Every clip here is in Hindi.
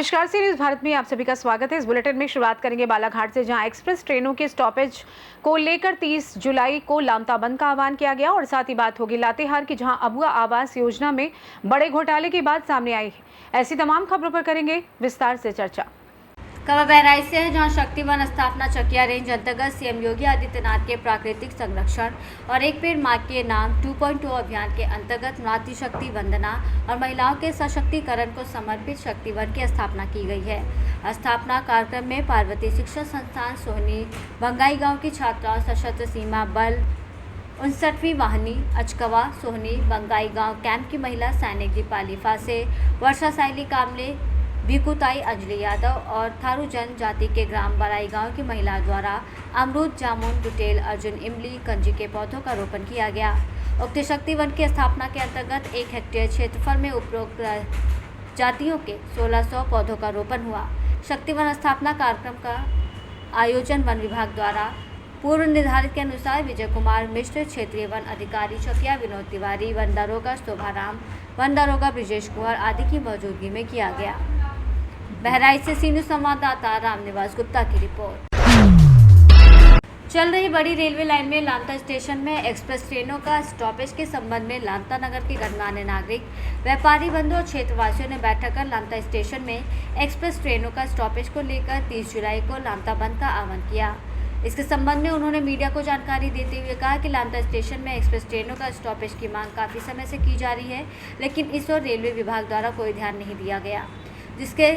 नमस्कार, सी न्यूज़ भारत में आप सभी का स्वागत है। इस बुलेटिन में शुरुआत करेंगे बालाघाट से, जहां एक्सप्रेस ट्रेनों के स्टॉपेज को लेकर 30 जुलाई को लामता बंद का आह्वान किया गया। और साथ ही बात होगी लातेहार की, जहां अबुआ आवास योजना में बड़े घोटाले की बात सामने आई है। ऐसी तमाम खबरों पर करेंगे विस्तार से चर्चा। खबर बहराइच से है, जहां शक्ति वन स्थापना चकिया रेंज अंतर्गत सीएम योगी आदित्यनाथ के प्राकृतिक संरक्षण और एक पेड़ मां के नाम 2.0 अभियान के अंतर्गत मातृशक्ति वंदना और महिलाओं के सशक्तिकरण को समर्पित शक्ति वन की स्थापना की गई है। स्थापना कार्यक्रम में पार्वती शिक्षा संस्थान सोहनी बंगाई गाँव की छात्राओं, सशस्त्र सीमा बल 59वीं वाहिनी अचकवा सोहनी बंगाई गाँव कैंप की महिला सैनिक दीपाली फासे, वर्षा साइली कामले, भिकुताई अंजलि यादव और थारू जनजाति के ग्राम बराई गांव की महिला द्वारा अमरूद, जामुन, डुटेल, अर्जुन, इमली, कंजी के पौधों का रोपण किया गया। उक्त शक्ति वन की स्थापना के अंतर्गत 1 हेक्टेयर क्षेत्रफल में उपरोक्त जातियों के 1600 पौधों का रोपण हुआ। शक्ति वन स्थापना कार्यक्रम का आयोजन वन विभाग द्वारा पूर्व निर्धारित के अनुसार विजय कुमार मिश्र, क्षेत्रीय वन अधिकारी चकिया विनोद तिवारी, वन दारोगा शोभाराम, वन दारोगा ब्रिजेश कुंवर आदि की मौजूदगी में किया गया। बहराइच से सी न्यूज़ संवाददाता रामनिवास गुप्ता की रिपोर्ट। चल रही बड़ी रेलवे लाइन में लांता स्टेशन में एक्सप्रेस ट्रेनों का स्टॉपेज के संबंध में लांता नगर के गणमान्य नागरिक, व्यापारी बंधु और क्षेत्रवासियों ने बैठक कर लांता स्टेशन में एक्सप्रेस ट्रेनों का स्टॉपेज को लेकर 30 जुलाई को लांता बंद का आह्वान किया। इसके संबंध में उन्होंने मीडिया को जानकारी देते हुए कहा कि लांता स्टेशन में एक्सप्रेस ट्रेनों का स्टॉपेज की मांग काफ़ी समय से की जा रही है, लेकिन इस ओर रेलवे विभाग द्वारा कोई ध्यान नहीं दिया गया, जिसके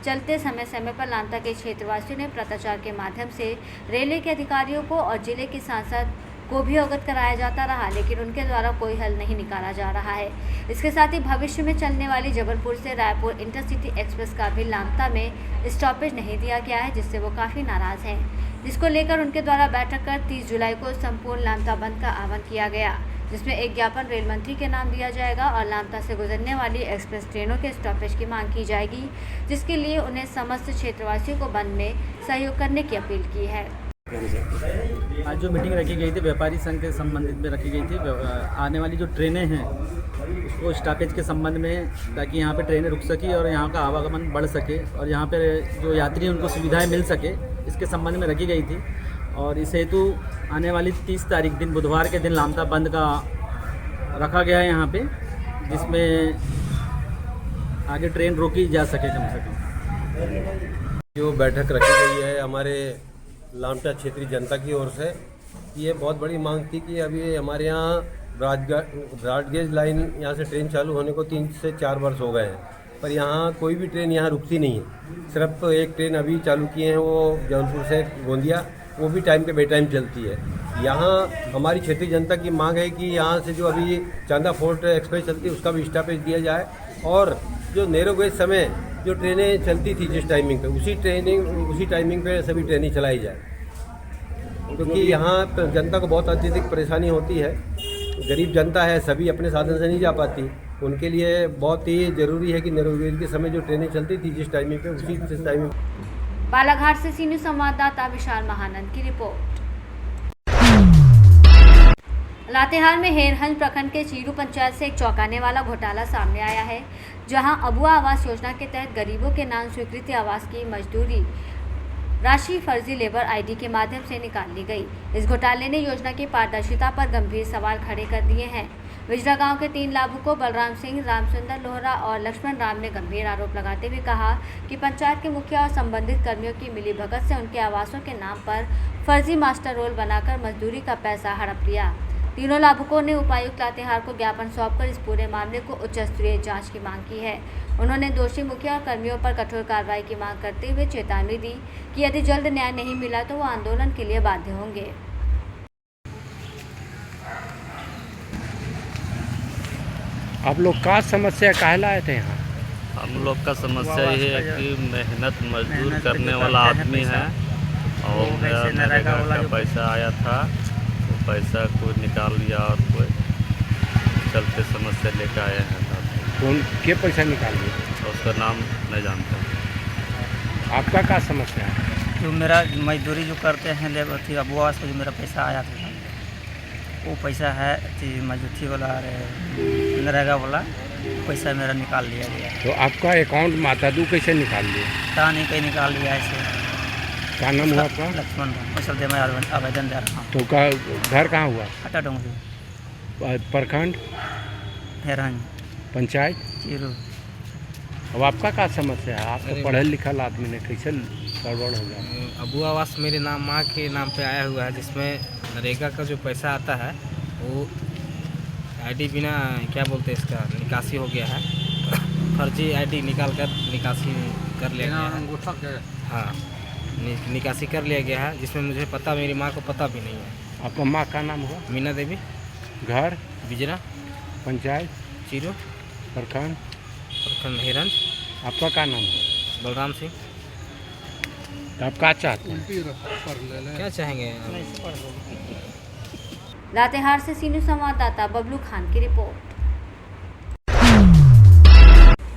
चलते समय समय पर लांता के क्षेत्रवासियों ने पत्राचार के माध्यम से रेलवे के अधिकारियों को और जिले के सांसद को भी अवगत कराया जाता रहा, लेकिन उनके द्वारा कोई हल नहीं निकाला जा रहा है। इसके साथ ही भविष्य में चलने वाली जबलपुर से रायपुर इंटरसिटी एक्सप्रेस का भी लांता में स्टॉपेज नहीं दिया गया है, जिससे वो काफ़ी नाराज़ हैं, जिसको लेकर उनके द्वारा बैठक कर 30 जुलाई को संपूर्ण लांता बंद का आह्वान किया गया, जिसमें एक ज्ञापन रेल मंत्री के नाम दिया जाएगा और लांता से गुजरने वाली एक्सप्रेस ट्रेनों के स्टॉपेज की मांग की जाएगी, जिसके लिए उन्हें समस्त क्षेत्रवासियों को बंद में सहयोग करने की अपील की है। आज जो मीटिंग रखी गई थी व्यापारी संघ के संबंधित में रखी गई थी, आने वाली जो ट्रेनें हैं उसको स्टॉपेज के संबंध में, ताकि यहाँ पे ट्रेनें रुक सकी और यहाँ का आवागमन बढ़ सके और यहाँ पे जो यात्री हैं उनको सुविधाएं मिल सके, इसके संबंध में रखी गई थी। और इस हेतु आने वाली 30 तारीख दिन बुधवार के दिन लामता बंद का रखा गया है यहाँ पे, जिसमें आगे ट्रेन रोकी जा सके कम से कम। जो बैठक रखी गई है हमारे लामटा क्षेत्रीय जनता की ओर से, ये बहुत बड़ी मांग थी कि अभी हमारे यहाँ ब्रॉडगेज लाइन यहाँ से ट्रेन चालू होने को 3 से 4 वर्ष हो गए हैं, पर यहाँ कोई भी ट्रेन यहाँ रुकती नहीं है। सिर्फ एक ट्रेन अभी चालू किए हैं, वो जबलपुर से गोंदिया, वो भी टाइम पे बेटाइम चलती है। यहाँ हमारी क्षेत्रीय जनता की मांग है कि यहाँ से जो अभी चांदा फोर्ट एक्सप्रेस चलती है उसका भी स्टॉपेज दिया जाए, और जो नैरो गेज समय जो ट्रेनें चलती थी जिस टाइमिंग पे, उसी टाइमिंग पे सभी ट्रेनें चलाई जाए, क्योंकि यहाँ जनता को बहुत अत्यधिक परेशानी होती है। गरीब जनता है, सभी अपने साधन से नहीं जा पाती, उनके लिए बहुत ही ज़रूरी है कि नैरो गेज के समय जो ट्रेनें चलती थी जिस टाइमिंग पे, उसी टाइमिंग। बालाघाट से सी न्यूज़ संवाददाता विशाल महानंद की रिपोर्ट। लातेहार में हेरहंज प्रखंड के चीरू पंचायत से एक चौंकाने वाला घोटाला सामने आया है, जहां अबुआ आवास योजना के तहत गरीबों के नाम स्वीकृति आवास की मजदूरी राशि फर्जी लेबर आईडी के माध्यम से निकाल ली गई। इस घोटाले ने योजना की पारदर्शिता पर गंभीर सवाल खड़े कर दिए हैं। विजरा गांव के 3 लाभुकों बलराम सिंह, रामचंद्र लोहरा और लक्ष्मण राम ने गंभीर आरोप लगाते हुए कहा कि पंचायत के मुखिया और संबंधित कर्मियों की मिलीभगत से उनके आवासों के नाम पर फर्जी मास्टर रोल बनाकर मजदूरी का पैसा हड़प लिया। तीनों लाभुकों ने उपायुक्त लातेहार को ज्ञापन सौंपकर इस पूरे मामले को उच्च स्तरीय जांच की मांग की है। उन्होंने दोषी मुखिया और कर्मियों पर कठोर कार्रवाई की मांग करते हुए चेतावनी दी कि यदि जल्द न्याय नहीं मिला तो वो आंदोलन के लिए बाध्य होंगे। आप लोग का समस्या काहे लाए थे यहाँ? हम लोग का समस्या ये है कि मेहनत मजदूर करने वाला आदमी है और मेरा नरेगा का पैसा आया था, वो पैसा कोई निकाल लिया और कोई चलते समस्या लेकर आए हैं। कौन के पैसा निकाल लिया? उसका नाम नहीं जानता। आपका क्या समस्या है? जो मेरा मजदूरी जो करते हैं लेबर थी अबुआ से जो मेरा पैसा आया था, वो पैसा है मजदूरी वाला नरेगा वाला पैसा मेरा निकाल लिया गया। तो आपका अकाउंट में आता तो कैसे निकाल लिए? पता नहीं कहीं निकाल लिया ऐसे। क्या नाम हुआ आपका? लक्ष्मण चलते मैं आवेदन दे रहा हूँ। तो का घर कहाँ हुआ? अटा डोंगरी प्रखंड हेरन पंचायत। चीरू। अब आपका क्या समस्या है? आप तो पढ़े लिखल आदमी ने, कैसे गड़बड़ हो गया? अबू आवास मेरे माँ के नाम पे आया हुआ है, जिसमें नरेगा का जो पैसा आता है वो आईडी बिना क्या बोलते हैं इसका निकासी हो गया है। फर्जी आईडी निकाल कर निकासी कर लिया गया है। हाँ, निकासी कर लिया गया है, जिसमें मुझे पता, मेरी माँ को पता भी नहीं है। आपका माँ का नाम हुआ? मीना देवी। घर बिजरा पंचायत चीरू प्रखंड। हेरन। आपका क्या नाम है? बलराम सिंह। तो आप क्या चाहते हैं? क्या चाहेंगे? लातेहार से सीनियर संवाददाता बबलू खान की रिपोर्ट।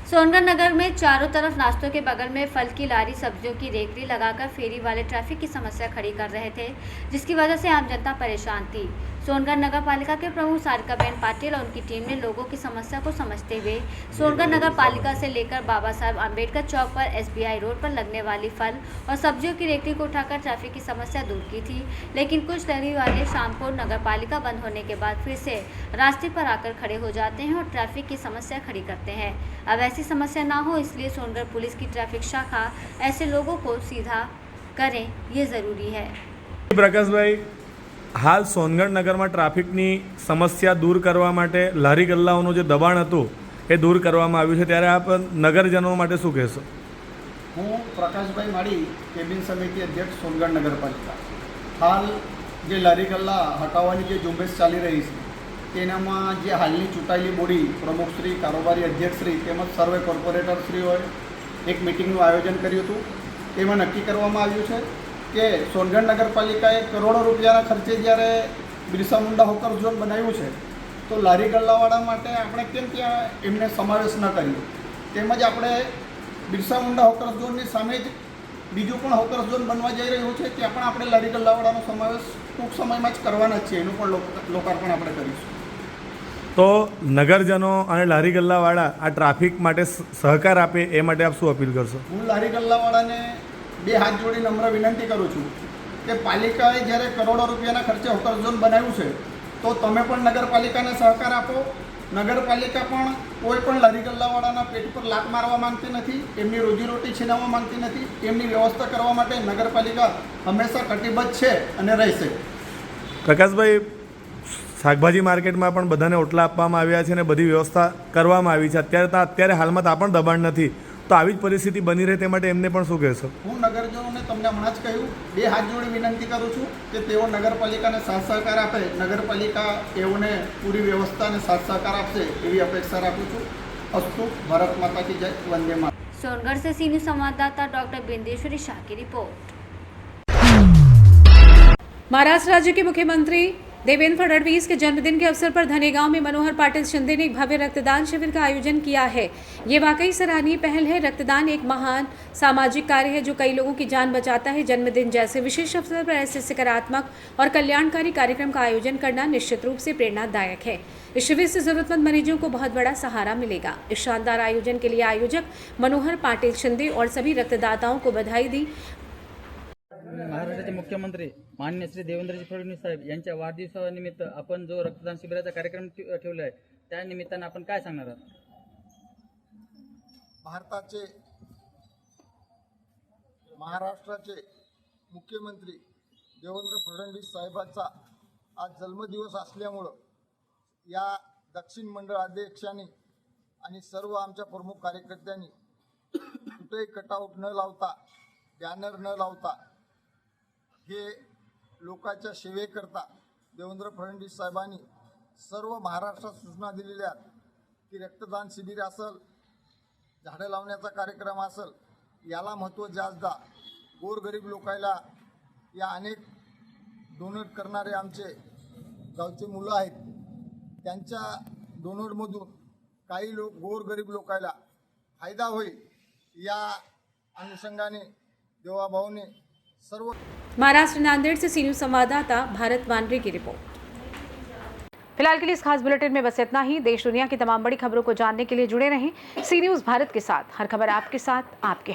सोनगढ़ नगर में चारों तरफ नाश्तों के बगल में फल की लारी, सब्जियों की रेकड़ी लगाकर फेरी वाले ट्रैफिक की समस्या खड़ी कर रहे थे, जिसकी वजह से आम जनता परेशान थी। सोनगढ़ नगर पालिका के प्रमुख सारिकाबेन पाटिल और उनकी टीम ने लोगों की समस्या को समझते हुए सोनगढ़ नगर पालिका से लेकर बाबा साहब अम्बेडकर चौक पर SBI रोड पर लगने वाली फल और सब्जियों की रेकड़ी को उठाकर ट्रैफिक की समस्या दूर की थी। लेकिन कुछ लारी वाले शाम को नगर पालिका बंद होने के बाद फिर से रास्ते पर आकर खड़े हो जाते हैं और ट्रैफिक की समस्या खड़ी करते हैं। अब ऐसी समस्या ना हो, इसलिए सोनगढ़ पुलिस की ट्रैफिक शाखा ऐसे लोगों को सीधा करें, ये ज़रूरी है। પ્રકાશભાઈ, હાલ સોનગઢ નગરમાં ટ્રાફિકની સમસ્યા દૂર કરવા માટે લારી ગલ્લાઓનું જે દબાણ હતું એ દૂર કરવામાં આવ્યું છે, ત્યારે આપ નગરજનો માટે શું કહેશો? હું પ્રકાશભાઈ માળી, કેબિન સમિતિ અધ્યક્ષ સોનગઢ નગરપાલિકા। હાલ જે લારી ગલ્લા હટાવવાની જે ઝુંબેશ ચાલી રહી છે તેનામાં જે હાલની ચૂંટાયેલી બોડી પ્રમુખશ્રી, કારોબારી અધ્યક્ષશ્રી તેમજ સર્વે કોર્પોરેટરશ્રીઓએ એક મિટિંગનું આયોજન કર્યું હતું। તેમાં નક્કી કરવામાં આવ્યું છે કે સોનગઢ નગરપાલિકાએ કરોડો રૂપિયાના ખર્ચે જ્યારે બિરસા મુંડા હોકર ઝોન બનાવ્યું છે તો લારી ગલ્લાવાળા માટે આપણે કેમ ત્યાં એમને સમાવેશ ન કરીએ? તેમજ આપણે બિરસા મુંડા હોકર ઝોનની સામે જ બીજું પણ હોકર ઝોન બનવા જઈ રહ્યું છે, ત્યાં પણ આપણે લારી ગલ્લાવાળાનો સમાવેશ ટૂંક સમયમાં જ કરવાના જ છે। એનું પણ લોકાર્પણ આપણે કરીશું। તો નગરજનો અને લારી ગલ્લાવાળા આ ટ્રાફિક માટે સહકાર આપે એ માટે આપ શું અપીલ કરશો? હું લારી ગલ્લાવાળાને બે હાથ જોડી નમ્ર વિનંતી કરું છું કે પાલિકાએ જ્યારે કરોડો રૂપિયાના ખર્ચે હોકર ઝોન બનાવ્યું છે તો તમે પણ નગરપાલિકાને સહકાર આપો। નગરપાલિકા પણ કોઈ પણ લારી ગલ્લાવાળાના પેટ પર લાત મારવા માંગતી નથી, એમની રોજીરોટી છીનવવા માંગતી નથી। એમની વ્યવસ્થા કરવા માટે નગરપાલિકા હંમેશા કટિબદ્ધ છે અને રહેશે। પ્રકાશભાઈ, શાકભાજી માર્કેટમાં પણ બધાને ઓટલા આપવામાં આવ્યા છે અને બધી વ્યવસ્થા કરવામાં આવી છે, અત્યારે હાલમાં તો આ પણ દબાણ નથી, તો આવી જ પરિસ્થિતિ બની રહે તે માટે એમને પણ શું કહેશો? હું નગરજનોને તમને હમણાં જ કહ્યું, બે હાથ જોડી વિનંતી કરું છું કે તેઓ નગરપાલિકાને સાથ સહકાર આપે। નગરપાલિકા તેઓને પૂરી વ્યવસ્થા અને સાથ સહકાર આપશે એવી અપેક્ષા રાખું છું। અસ્તુ। ભારત માતા की जय। वंदे मातरम। सोनगढ़ से सीनियर संवाददाता डॉक्टर बिंदेश्वरी शाह की रिपोर्ट। महाराष्ट्र राज्य के मुख्यमंत्री देवेंद्र फडणवीस के जन्मदिन के अवसर पर धनेगांव में मनोहर पाटिल शिंदे ने एक भव्य रक्तदान शिविर का आयोजन किया है। ये वाकई सराहनीय पहल है। रक्तदान एक महान सामाजिक कार्य है जो कई लोगों की जान बचाता है। जन्मदिन जैसे विशेष अवसर पर ऐसे सकारात्मक और कल्याणकारी कार्यक्रम का आयोजन करना निश्चित रूप से प्रेरणादायक है। इस शिविर से जरूरतमंद मरीजों को बहुत बड़ा सहारा मिलेगा। इस शानदार आयोजन के लिए आयोजक मनोहर पाटिल शिंदे और सभी रक्तदाताओं को बधाई दी। महाराष्ट्राचे मुख्यमंत्री माननीय श्री देवेंद्रजी फडणवीस साहेब यांच्या वाढदिवसानिमित्त आपण जो रक्तदान शिबिराचा कार्यक्रम ठेवला आहे त्या निमित्तानं आपण काय सांगणार आहात? महाराष्ट्राचे मुख्यमंत्री देवेंद्र फडणवीस साहेबांचा आज जन्मदिवस असल्यामुळं या दक्षिण मंडळ अध्यक्षांनी आणि सर्व आमच्या प्रमुख कार्यकर्त्यांनी कुठेही कटआउट न लावता, बॅनर न लावता हे लोकांच्या सेवेकरता देवेंद्र फडणवीस साहेबांनी सर्व महाराष्ट्रात सूचना दिलेल्या आहेत की रक्तदान शिबिर असेल, झाडं लावण्याचा कार्यक्रम असेल, याला महत्त्व जास्त द्या। गोरगरीब लोकांना या अनेक डोनेट करणारे आमचे गावचे मुलं आहेत, त्यांच्या डोनेटमधून काही लोक गोरगरीब लोकांना फायदा होईल या अनुषंगाने देवाभाऊने सर्व। महाराष्ट्र नांदेड़ से सीनियर संवाददाता भारत वानरे की रिपोर्ट। फिलहाल के लिए इस खास बुलेटिन में बस इतना ही। देश दुनिया की तमाम बड़ी खबरों को जानने के लिए जुड़े रहें सी न्यूज़ भारत के साथ। हर खबर आपके साथ, आपके